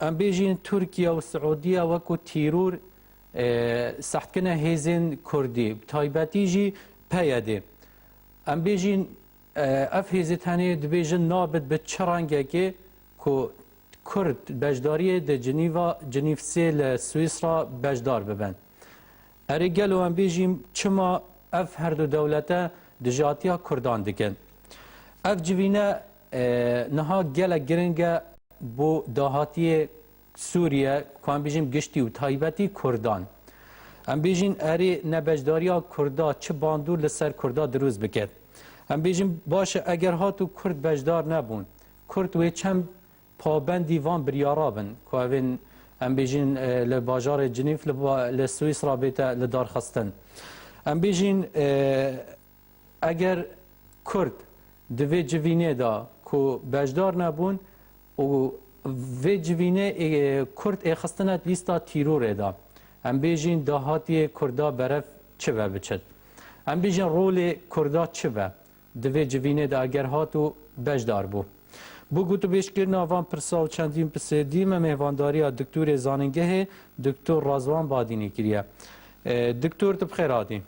ام بیجین ترکیه و سعودیه وکو تیرور سخت کنه هیزن کردی تایبتی جی پیاده ام بیجین اف هیزت هنه دبیجن نابد به چرانگه که کرد بجداری ده جنیف سی لسویسرا بجدار ببن اری گلو ام بیجیم چما اف هر دو دولته دجاتیا کردان دکن اف جوینه نها گله گرنگه بو داهاتی سوریه که ام بیجیم گشتی و تایبتی کردان ام بیجین اری نبجداریا کردا چه باندور لسر کردا دروز بکد ام بیجیم باشه اگر هاتو کرد بجدار نبون کرد و چم پابندی وان بریارا بن که اوین ام بیجین لباجار جنیف لسویسرا بیتا لدار خستن ام بیجین اگر کرد دوی جوینه دا که بجدار نبون و وی جوینه کرد خستنت لیستا تیروره دا ام بیجین داهاتی کردا برف چه بچد ام بیجین رول کردا چه دوی جوینه دا اگر هاتو بجدار بو بو گوتو بیشکرنا وان پرساو چندین پسیدی مهوانداری دکتور زاننگه دکتور رازوان بادینی کریه دکتور تبخیر آدی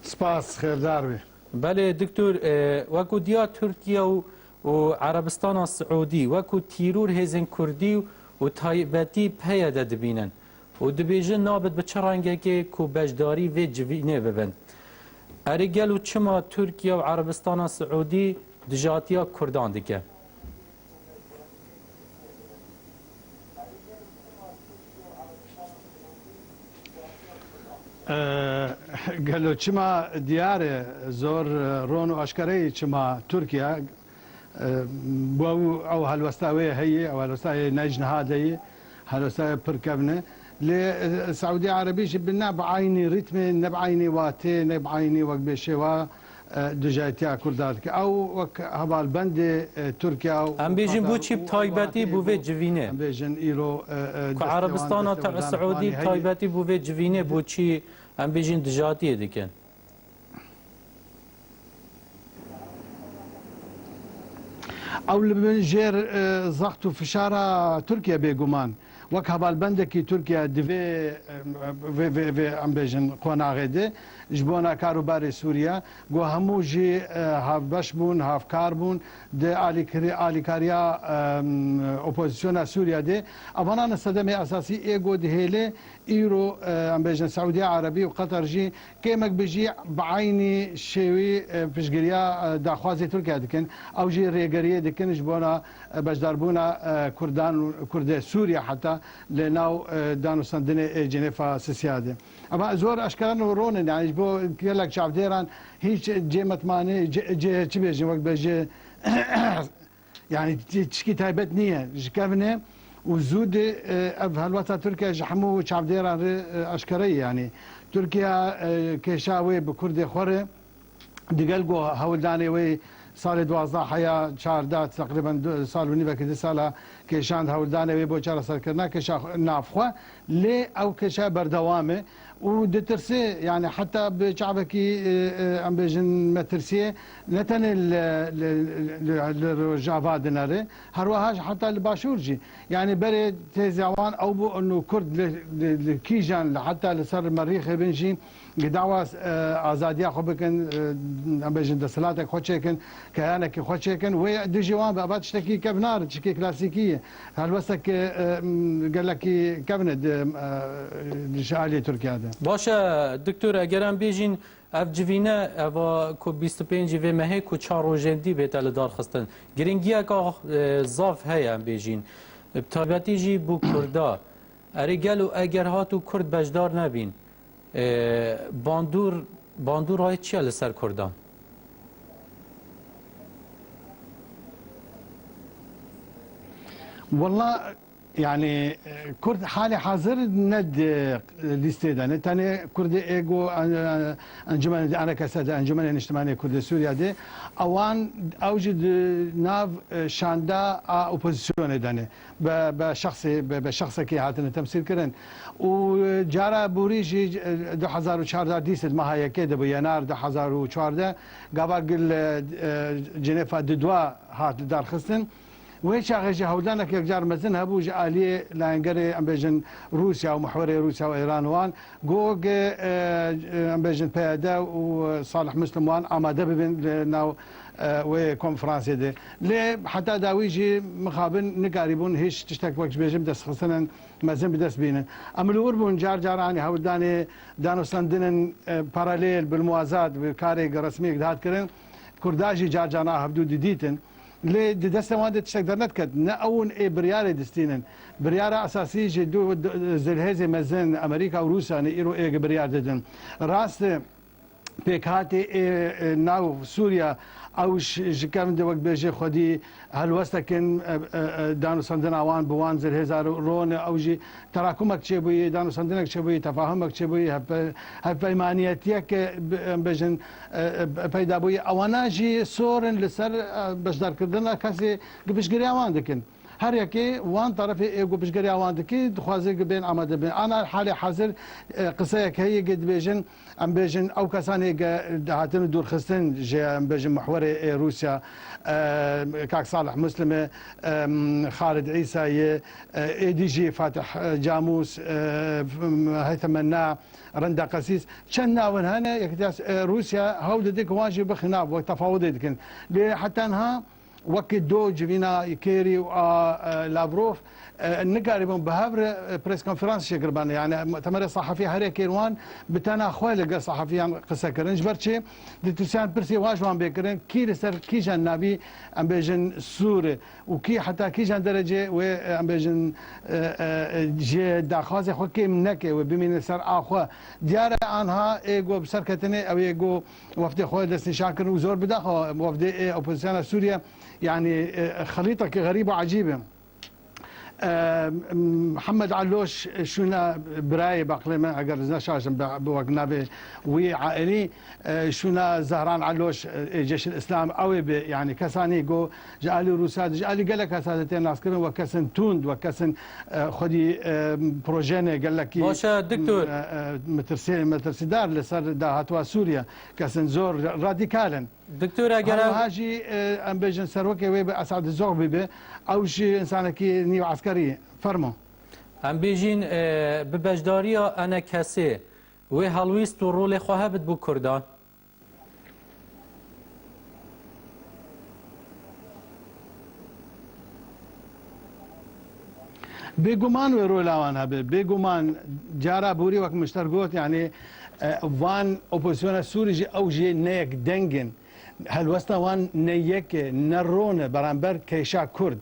سپاس خیردار بی بله دکتور وکو دیا ترکیه و عربستان سعودی وکو تیرور هزین کردی و تایبتی پیاده دبینن و دبیجن نابد به چرانگه که کو بجداری و جوینه ببند اری گلو چما ترکیه و عربستان سعودی دجاتیا کردان دیگه قالوا چما دیاره زور رون و اشکری چما ترکیه بو او هلوستاوی هي او هلوستاوی نجن هذه هلوستاوي بركبنا لسعودية عربية بنا بعيني رتم نبعيني واتي نبعيني وقت بشوا دجايتيا كردات او وك هبال بند تركيا ام بيجن بو چيب تايبتي بو في جوينه ام بيجن ايرو عربستان تاع السعودي تايبتي بو في جوينه بو چي ام بيجن دجاتي ديكن او لبنجير ضغط فشاره تركيا بيغمان وك هبال بندكي تركيا دفي في ام بيجن قناغده جبونا كاروباري سوريا جو همو جي هاف بشبون هاف كاربون دي اليكاريا اوبوزيسيون سوريا دي ابانا نستدمي اساسي ايجو دهيله ايرو ام بيجن سعوديه عربي وقطر جي كيمك بيجي بعيني شوي بشجريا داخوازي تركيا دكن او جي ريغريه دكن جبونا بجداربونا كردان كرد سوريا حتى لناو دانو سندني جنيفا سيسياده اما زور اشكال رون يعني بو كلك شعب ديران هيك جيمت ماني جي تشبيجي وقت بيجي يعني تشكي تايبت نيه جكفنه وزود هالوطا تركيا جحمو شعب ديران اشكري يعني تركيا كشاوي بكردي خوره دقلقو هولداني وي سال 12 حيا شهر دات تقريبا سال ونيفا كده سالا كيشان هولداني وي بو شهر سركرنا كشا نافخه لي او كشا بردوامه ودترسي يعني حتى بشعبكي ام بيجن مترسيه نتن الرجافا ديناري هروها حتى الباشورجي يعني بري تيزاوان او بو انه كرد الكيجان حتى لسر المريخ بنجي دعوة ازاديه خو بكن ام بيجن دسلاتك خو تشيكن كيانك خو تشيكن وي دجوان بابات تشتكي كبنار تشكي كلاسيكيه هلوسك قال لك كبند شعالي تركيا ده باشه دکتر اگرم بیجین اف جوینه اوا کو 25 و مه کو 4 روزندی به تل دار خستن گرینگیا کا زاف هيا بیجین تابعتی جی بو کردا ارگلو اگر هاتو کرد بجدار نبین باندور های چی لسر کردان والله يعني كرد حالي حاضر ند الاستيدان تاني كرد ايجو انجمن انا كسد انجمن الاجتماعيه كرد سوريا دي اوان اوجد ناف شاندا اوبوزيسيون داني بشخص كي هاتن تمثيل كرن وجارا بوريجي 2014 ديسد ما هي كده بينار 2014 قبل جنيفا ددوا هات دار خستن ويش أغجى هودانك يجار مزن هبو جالية لانجري أم بيجن روسيا ومحوري روسيا وإيران وان جوج أم بيجن بيدا وصالح مسلم وان آماده ببين ناو وكونفرانسي دي ليه حتى داويجي مخابن نقاربون هيش تشتك وقت بيجم دس خصنا مازن بدس بينا أملور بون جاراني هوداني دانو سندن باراليل بالموازات بكاري رسمي قدات كرن كرداجي جارجانا هبدو ديتن ليه دست ما تشتغل نتكد نأون بريارة دستينن بريارة أساسية جدو زلهزة مزن أمريكا وروسيا نيرو بريار ددن راست بيكاتي ناو سوريا اوش جكم دو وقت بيجي خدي هالوستكن دانو سندنا وان بوان زلهزار رون اوجي تراكمك تشبوي دانو سندنك تشبوي تفاهمك تشبوي هالبيمانيتيك بيجن پیدا بوي اواناجي سورن لسر بشدار كردنا كاسي قبش قريوان دكن هر یکی وان طرفی ایگو بشگری آوان دکی دخوازی بین آماده بین آنا حال حاضر قصه که هی قد بیجن ام بیجن او کسانی دهاتن دور خستن جه ام بیجن محور روسیا كاك صالح مسلم خالد عيسى اي دي جي فاتح جاموس هيثم مناع رندا قسيس شنا وين هنا يكتاس روسيا هود ديك واجب بخناب وتفاوض ديك حتى انها وقت دو جفينا كيري ولافروف نقاربون بهابر بريس كونفرنس شكربان يعني مؤتمر صحفي هري كيروان بتانا خوالق صحفيان قصه كرنج برشي دتوسان برسي واجوان بكرن كي لسر كي جان نبي ام بيجن سوري وكي حتى كي جان درجه و ام بيجن جي داخاز خو كي منك وبمين سر اخو ديار انها ايغو بسركتني او ايغو وفد خو دس شاكر وزور بداخو وفد اوبوزيسيون سوريا يعني خليطه غريبه عجيبه محمد علوش شونا براي بقلمه اگر نشاشم بوقنابه وعائلي شونا زهران علوش جيش الاسلام او يعني كساني جو جالي روساد جالي قال لك اساتين ناس كلهم وكسن توند وكسن خدي بروجيني قال لك باشا دكتور مترسيدار لسر دهاتوا سوريا كسن زور راديكالا دكتور اگر هاجي ام بيجن سروكي وي اسعد الزغبي به او شي انسانكي نيو عسكري فرمو ام بيجين ببجداريا انا كسي وي هالويست رول خوهبت بو كردان بيجومان ويرولاوان هبه بيجومان جارا بوري وقت مشترقوت يعني وان اوبوزيسيون سوري او جي نيك دنجن هالوسطا وان نيك نرون برامبر كيشا كرد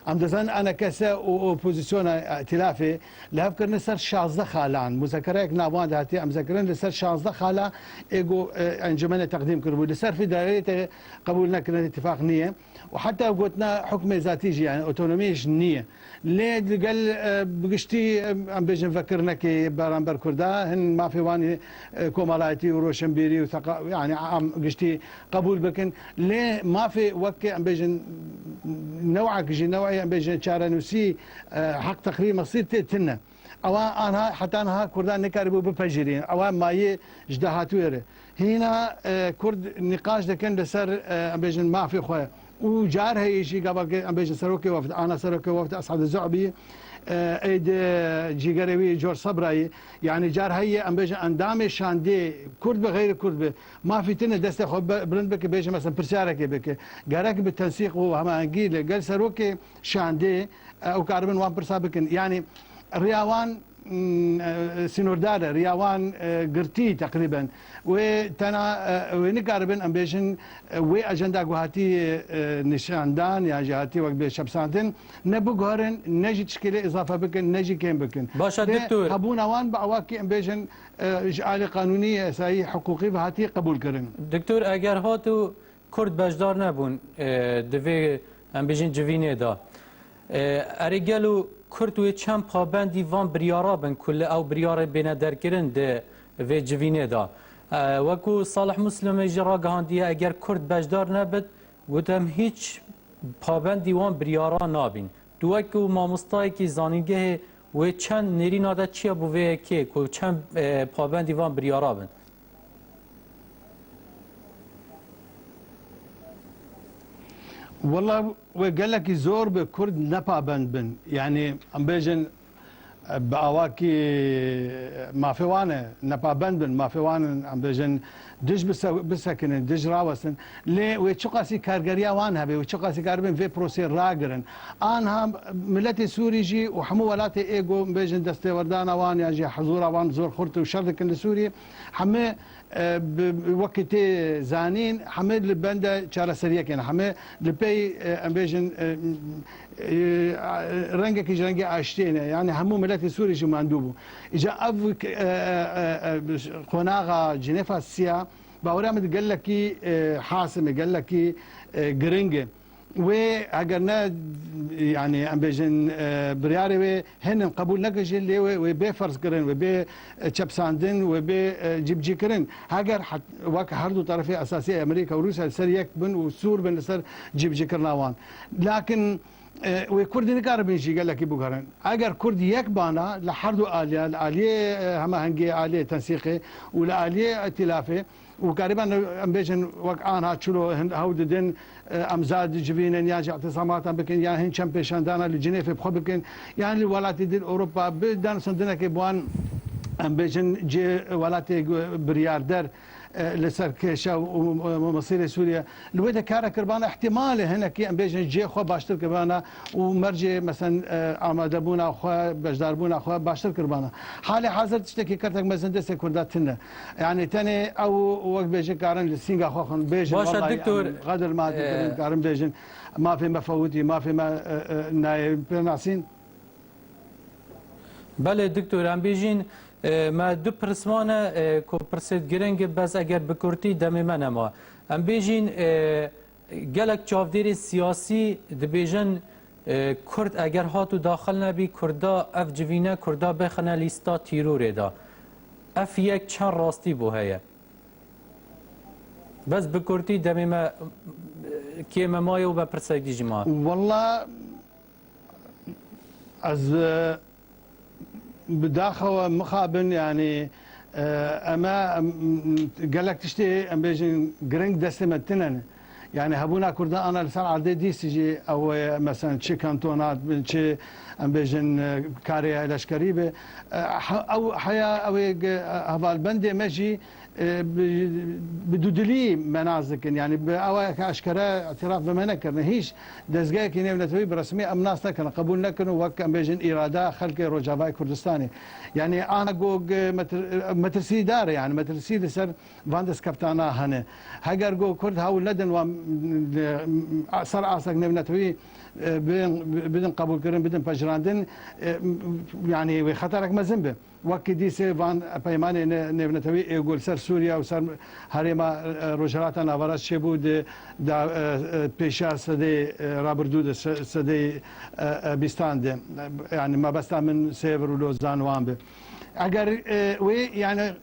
ام دزان انا كسا اوبوزيسيون ائتلافي لهفكر نسر 16 خالان مذكرك ناوان دهاتي ام ذكرن لسر 16 خالا ايجو انجمن تقديم كربو لسر في دائره قبولنا كنا اتفاق نيه وحتى قلتنا حكم ذاتي يعني اوتونومي نيه ليه قال بقشتي ام بيجي نفكرنا كي برامبر كردا هن ما في واني كومالايتي وروشنبيري يعني عم قشتي قبول بكن ليه ما في وكي ام بيجي نوعك جي نوعي ام بيجي تشارنوسي حق تقرير مصير تنا او انا حتى انا كردان نكاربو بفجرين او ما جدهاتويره هنا كرد نقاش دكن لسر ام بيجي ما في خويا وجار هي شيء قبل ام بيجي سروكي وفد انا سروكي وفد اسعد الزعبي ايد جيجريوي جور صبراي يعني جار هي ام بيجي اندام شاندي كرد بغير كرد ما في تنه دست خو بلند بك بيجي مثلا برسارك بك قالك بالتنسيق وهما انجيل قال سروكي شاندي او كاربن وان برسابكن يعني رياوان سينوردار رياوان قرتي تقريبا وتنا ونقاربن ام بيجن وي اجندا جهاتي نشاندان يا جهاتي وقت بشبسانتن نبو غورن نجي تشكيله اضافه بكن نجي كيم بكن باشا دكتور هبونا وان بعواكي ام بيجن اجعال قانونيه ساي حقوقي بهاتي قبول كرن دكتور اگر هاتو كرد بجدار نبون دوی ام بيجن جوينه دا اريجلو کرد و چند پابندی وان بریارا بن کل او بریار بین درکرن ده و جوینه دا وکو صالح مسلم جرا گهاندیه اگر کرد بجدار نبد گوتم هیچ پابندی وان بریارا نابین دوکو مامستای کی زانیگه و چند نرینا دا چیا بو و که کو چند پابندی وان بریارا بن والله وقال لك زور بكرد نبا بند بن يعني ام بيجن باواكي ما في وانا نبا بند بن ما في وانا ام بيجن دج بسكن دج راوسن لي وتشقاسي كارغريا وانها بي وتشقاسي كاربن في بروسي راغرن انها ملتي سوري جي وحمو ولاتي ايجو بيجن دستي وردانا وان يجي حضور وان زور خرط وشرك لسوريا حمي بوقتي زانين حمد البندا شارع سريع كنا حمد لبي امبيجن رنجك رنجي عشتين يعني همو ملتي سوري جو مندوبو اجا اف قناغا جنيفا السيا باورامد قال لك حاسم قال لك جرينجي واجرنا يعني ام بيجن برياري هن قبول نكش اللي وبي فرس كرن وبي تشابساندن وبي جيب جيكرن هاجر واك هردو طرفي اساسيه امريكا وروسيا سريك بن وسور بن سر جيب جيكرناوان لكن وكرد نقارب نجي قال لك بوغرن اگر كرد يك بانا لحردو اليه الاليه هم هنجي اليه تنسيقي ولا اليه ائتلافي وقريبا ام بيجن وك انا تشلو هود دين امزاد جبين ياجي اعتصامات بكن يا هن شامبيشن دانا لجنيف بخبكن يعني الولايات دين اوروبا بدان صندنا كيبوان ام بيجن جي ولاتي برياردر لسر كيشا ومصير سوريا الويدا كارا كربانا احتمال هنا كي ام بيجن جي خو باشتر كربانا ومرجي مثلا امادبونا خو بجداربونا خو باشتر كربانا حالي حاضر تشتكي كرتك مثلا دس كرداتنا يعني تاني او وقت بيجن كارن للسينغا خو بيجن والله دكتور غدر ما كارن بيجن ما في مفوتي ما في ما نايب ناسين بله دكتور ام بيجن ما دو پرسمانه کو پرسید گرنگ بس اگر بکرتی دم من ما ام بیجین گلک چاودیر سیاسی دبیجن کرد اگر هاتو داخل نبی کردا اف جوینه کردا بخنه لیستا تیرور دا اف یک چند راستی بو هیا بس بکرتی دم ما کیم مایو و پرسید دیجی ما والله از بداخل مخابن يعني اما قال لك تشتي ام بيجن جرينج دستمتنن يعني هبونا كردا انا لسان عدي دي سي جي او مثلا تشي كانتونات تشي ام بيجن كاري لشكريبه او حيا او هبال البندي ماشي بدودلي منازك يعني باواك اشكرا اعتراف بما كرنا هيش دزقاي كي نتوي برسمي ام ناس كان قبول نكن وك ام بيجن اراده خلق روجافاي كردستاني يعني انا جوج مترسي دار يعني مترسي لسر فاندس كابتانا هنا هاجر جو كرد هاو لدن و صار اسك نتوي بدن قبول كرن بدن بجراندن يعني وخطرك مزنبه وكي دي سيفان بيماني نتوي يقول سر سوريا وسر هريما روجراتا نافراس شبود دا بيشا سدي رابردود سدي بيستان يعني ما بس من سيفر ولوزان وامبه اگر وي يعني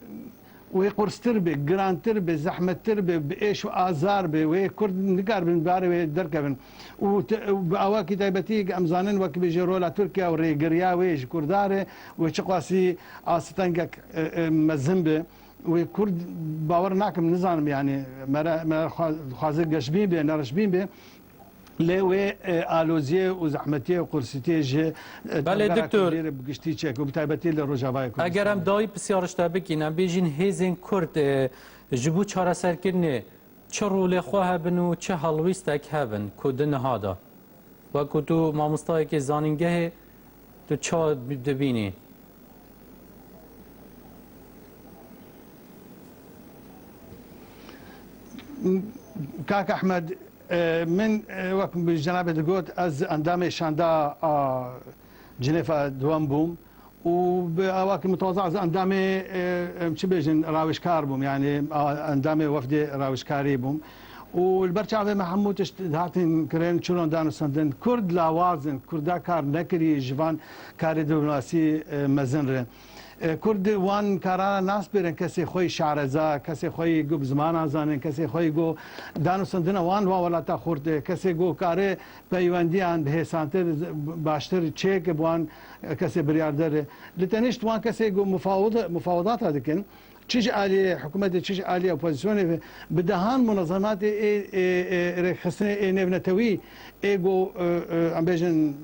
ويقرص تربي جران تربي زحمه تربي بايش وازار بي وكرد نقار بن باري دركبن وباواكي تايبتي امزانن وك بيجرولا تركيا وريغريا ويش كرداري وشقاسي استنقك مزنبه وكرد باور ناكم نظام يعني ما خازق جشبين بي نرشبين بي لوي الوزيه وزحمتيه وقرصتيه بله دكتور بقشتي تشيك وبتايبتي للروجافاي اگر هم دای بسیارشتا بکینم بیجین هیزین کرد جبو چاره سرکرنه چه رول خواه بنو چه حلویستک هبن کدن هادا و کدو مامستای که زانینگه تو چه دبینی كاك احمد من وقت بجنابه دقوت از اندام شاندا جنيفا دوام بوم وبأواكب متوزعة از اندام شو بيجن راوشكار بوم يعني اندام وفد راوشكاري بوم والبرچاوه محمودش هاتین کرن چلون دانو سندن کرد لاوازن کردا کار نکری جوان کار دیپلماسی مزنره کرد وان کارا ناس برن کسی خوی شعرزا کسی خوی گو زمان ازانن کسی خوی گو دانو سندن وان ولاتا خورد کسی گو کار پیوندی اند به سانتر باشتر چک بوان کسی بریاردر لتنشت وان کسی گو مفاوضات هذكن تشيج آلية حكومة تشيج آلية أوبوزيسيون بدهان منظمات حسن نبنتوي إيجو عم بيجن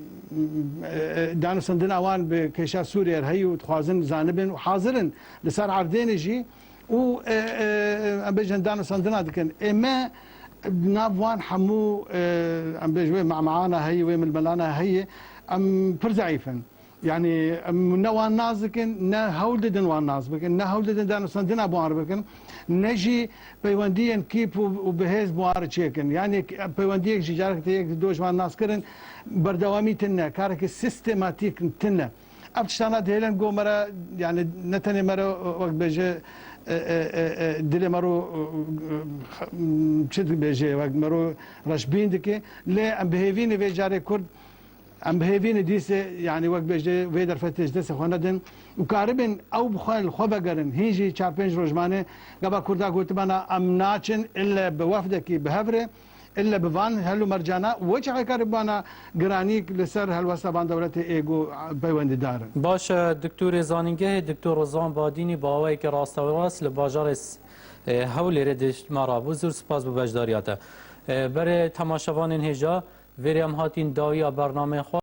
دانو سندنا وان بكيشا سوريا هي وتخوازن زانبن وحاضرن لسار عردين يجي و عم بيجن دانو سندنا دكن إما نافوان حمو عم بيجوا معانا هي ومن الملانا هي أم برزعيفن يعني نوان نازكن نا هولدن وان ناز بكن نا هولدن دانو سندنا بوار بكن نجي بيونديان كيب وبهز بوار تشيكن يعني بيونديك جارك تيك دوش وان ناس كرن بردوامي تنا كارك سيستماتيك تنا ابتشتانات هيلن جو مرا يعني نتني مرا وقت بيجي دل مرو شد بيجي وقت مرو رشبين دكي لا ام بهيفين في جاري كرد ام بهيفين ديسه يعني وقت بيجي فيدر فتش دسه خوندن وكاربن او بخال خبقرن هيجي 4 5 روزمانه قبل كردا قلت انا ام ناچن الا بوفدك بهفره الا بفان هلو مرجانا وجه كاربانا جرانيك لسر هالوسا بان دولت ايجو بيوند دارن باش دكتور زانینگه دکتر رضوان بادینی باوی که راست لباجار هول ردش مرا بزرگ سپاس به بجداریاته برای تماشاوان هجا ویریم هاتین داویا برنامه خود